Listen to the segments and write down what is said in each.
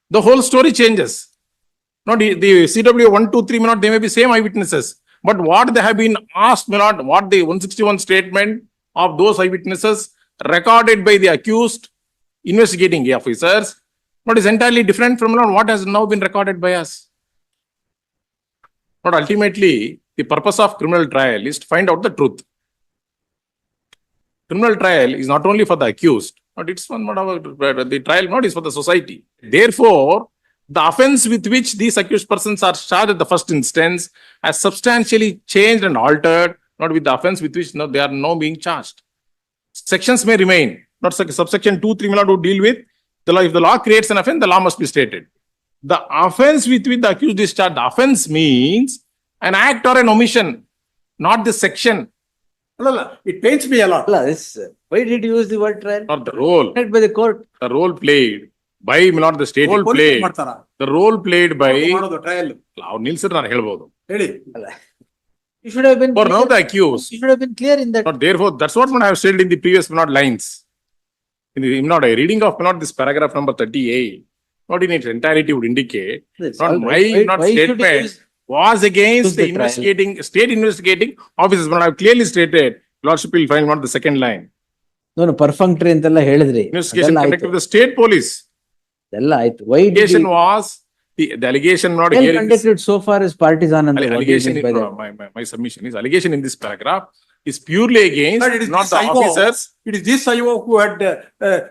the whole story changes. Not the CW 1, 2, 3 may not, they may be same eyewitnesses. But what they have been asked may not, what the 161 statement of those eyewitnesses recorded by the accused investigating officers, but is entirely different from what has now been recorded by us. But ultimately, the purpose of criminal trial is to find out the truth. Criminal trial is not only for the accused, but it's one the trial not is for the society. Therefore, the offense with which these accused persons are charged at the first instance has substantially changed and altered, not with the offense with which they are now being charged. Sections may remain, not subsection 2, 3 may not deal with the law. If the law creates an offense, the law must be stated. The offense with which the accused is charged, the offense means an act or an omission, not the section. It pains me a lot. Why did you use the word trial? Not the role. Not by the court. The role played by not the state. The role played by. trial. You should have been. For now, the accused. You should have been clear in that. But therefore, that's what I have said in the previous lines. In the a reading of this paragraph number 38, not in its entirety would indicate. Not my statement was against the state investigating officers. But I have clearly stated, Lordship will find not the second line. No, perfunctory ಅಂತೆಲ್ಲ ಹೇಳಿದ್ರಿ. Investigation conducted with the state police. ಅದೆಲ್ಲ ಆಯ್ತು. Why did allegation was the allegation not well conducted so far as partisan and allegation my submission is allegation in this paragraph is purely against not the officers. It is this IO who had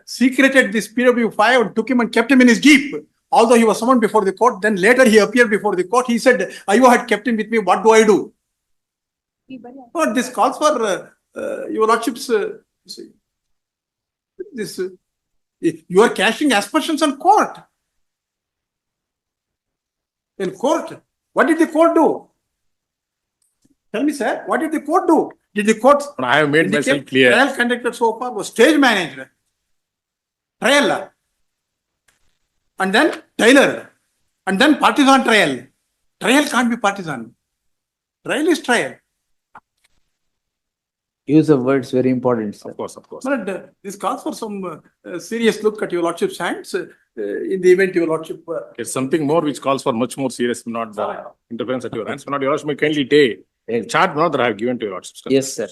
secreted this PW5 and took him and kept him in his jeep. Although he was summoned before the court, then later he appeared before the court. He said, IO had kept him with me. What do I do? But this calls for your lordship's. You are casting aspersions on court. In court, what did the court do? Tell me, sir, what did the court do? Did the court? I have made myself clear. Trial conducted so far was stage managed. Trial. And then Taylor. And then partisan trial. Trial can't be partisan. Trial is trial. Use of words very important, sir. Of course. But this calls for some serious look at your lordship's hands in the event your lordship. It's something more which calls for much more serious, not the interference at your hands. Not your lordship may kindly take a chart that I have given to your lordship. Yes, sir.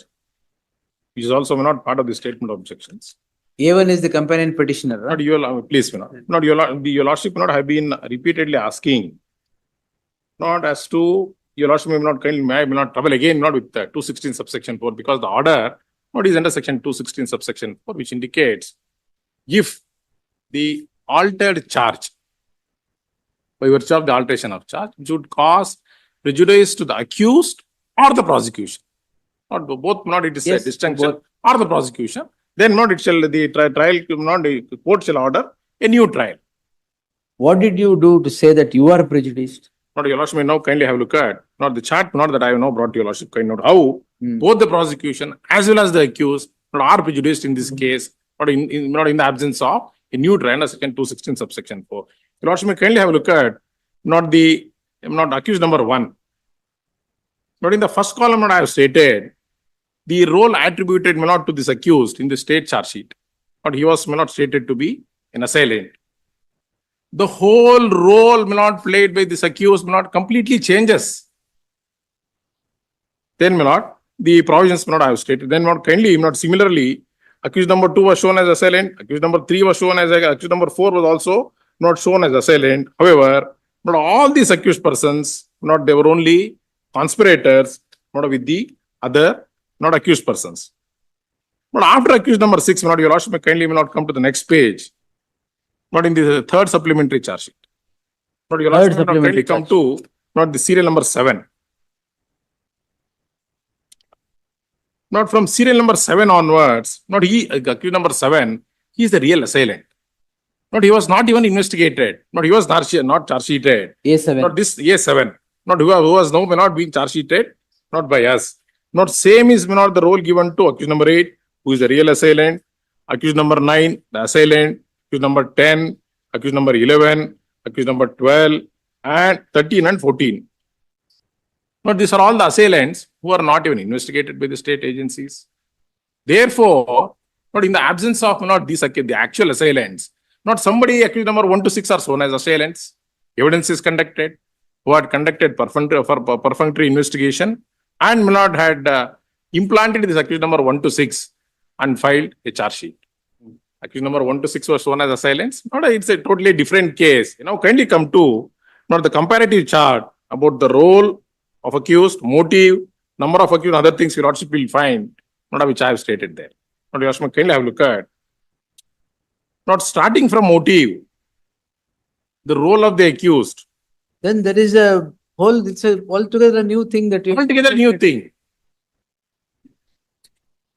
Which is also not part of the statement of objections. A1 is the companion petitioner. Not your please, not your lordship not have been repeatedly asking, not as to. Your lordship may not trouble again, not with 216 subsection 4, because the order not is under section 216 subsection 4, which indicates if the altered charge, by virtue of the alteration of charge, should cause prejudice to the accused or the prosecution. Not both, not it is a distinction or the prosecution. Then not it shall the trial, not the court shall order a new trial. What did you do to say that you are prejudiced? Not your lordship may now kindly have a look at, not the chart, not that I have now brought to your lordship, kind note how both the prosecution as well as the accused are prejudiced in this case, not in the absence of a new trial under section 216 subsection 4. Your lordship may kindly have a look at not accused number 1. Not in the first column, not I have stated the role attributed may not to this accused in the state charge sheet, but he was may not stated to be an assailant. The whole role may not played by this accused may not completely changes. Then may not, the provisions may not have stated. Then not kindly, not similarly, accused number 2 was shown as assailant, accused number 3 was shown as accused number 4 was also not shown as assailant. However, not all these accused persons, not they were only conspirators, not with the other, not accused persons. But after accused number 6, not your lordship may kindly may not come to the next page. Not in the third supplementary charge sheet. Not your lordship may not kindly come to not the serial number 7. Not from serial number 7 onwards, not he, accused number 7, he is the real assailant. Not he was not even investigated. Not he was not charge sheeted. A7. Not this A7. Not who was now may not being charge sheeted, not by us. Not same is may not the role given to accused number 8, who is the real assailant. Accused number 9, the assailant. Accused number 10, accused number 11, accused number 12, and 13 and 14. But these are all the assailants who are not even investigated by the state agencies. Therefore, not in the absence of not these the actual assailants, Not somebody accused number 1 to 6 are shown as assailants. Evidence is conducted, who had conducted perfunctory investigation, and my lord had implanted this accused number 1 to 6 and filed a charge sheet. Accused number 1 to 6 was shown as assailants. Not it's a totally different case. Kindly come to not the comparative chart about the role of accused, motive, number of accused, other things your lordship will find, not which I have stated there. Not your lordship kindly have a look at. Not starting from motive, the role of the accused. Then there is a whole, it's a altogether new thing that you. Altogether new thing,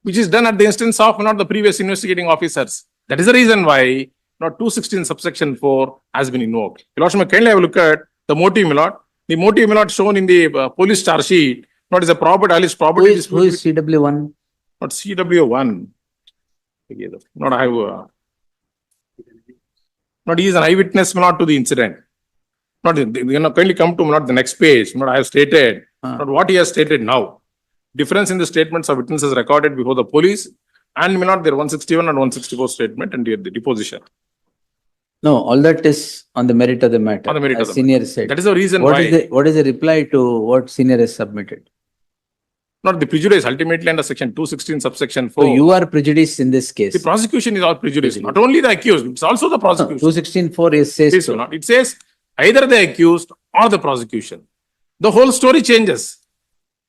which is done at the instance of not the previous investigating officers. That is the reason why not 216 subsection 4 has been invoked. Your lordship kindly have a look at the motive, my lord. The motive, my lord, shown in the police charge sheet, not as a property, alleged property. Who is CW1? Not CW1. Not I have. Not he is an eyewitness, not to the incident. Not kindly come to not the next page. Not I have stated. Not what he has stated now. Difference in the statements of witnesses recorded before the police and may not their 161 and 164 statement and the deposition. No, all that is on the merit of the matter. On the merit as of the senior said. That is the reason What why. is the reply to what senior has submitted? Not the prejudice ultimately under section 216 subsection 4. So you are prejudiced in this case. The prosecution is all prejudice. Not only the accused, it's also the prosecution. 216(4) says It so. not. It says either the accused or the prosecution. The whole story changes.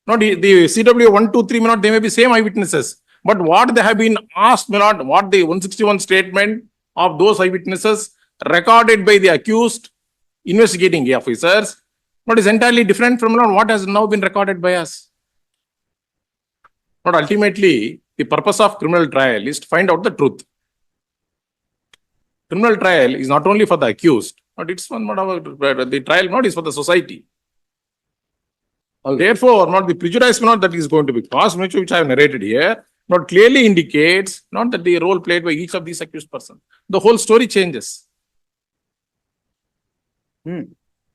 Not the CW 1, 2, 3 may not, they may be same eyewitnesses. But what they have been asked may not, what the 161 statement of those eyewitnesses recorded by the accused investigating officers, but is entirely different from what has now been recorded by us. But ultimately, the purpose of criminal trial is to find out the truth. Criminal trial is not only for the accused, but it's one the trial not is for the society. Therefore, not the prejudice not that is going to be caused, which I have narrated here, not clearly indicates not that the role played by each of these accused persons. The whole story changes.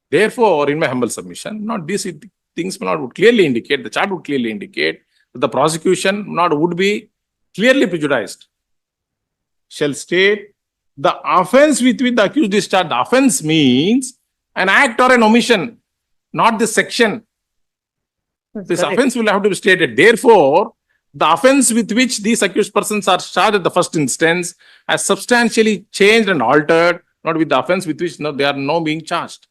Therefore, in my humble submission, not these things would clearly indicate, the chart would clearly indicate that the prosecution would be clearly prejudiced. Shall state the offense with which the accused is charged. The offense means an act or an omission, not the section. This offense will have to be stated. Therefore, the offense with which these accused persons are charged at the first instance has substantially changed and altered, not with the offense with which they are now being charged.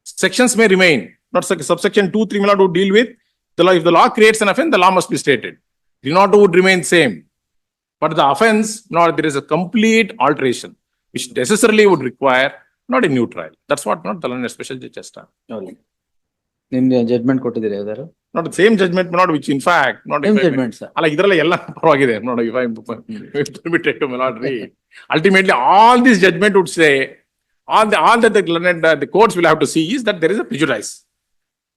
Sections may remain. Not subsection 2, 3 may not would deal with the law. If the law creates an offense, the law must be stated. The not would remain same. But the offense, there is a complete alteration, which necessarily would require not a new trial. That's what not the learned special judge has done. Judgment ಕೊಟ್ಟಿದ್ದೀರಾ ಯಾವ್ದಾರು? Not the same judgment, not which in fact, not Same judgment, sir. if I'm permitted to not read. Ultimately, all this judgment would say, all that the courts will have to see is that there is a prejudice.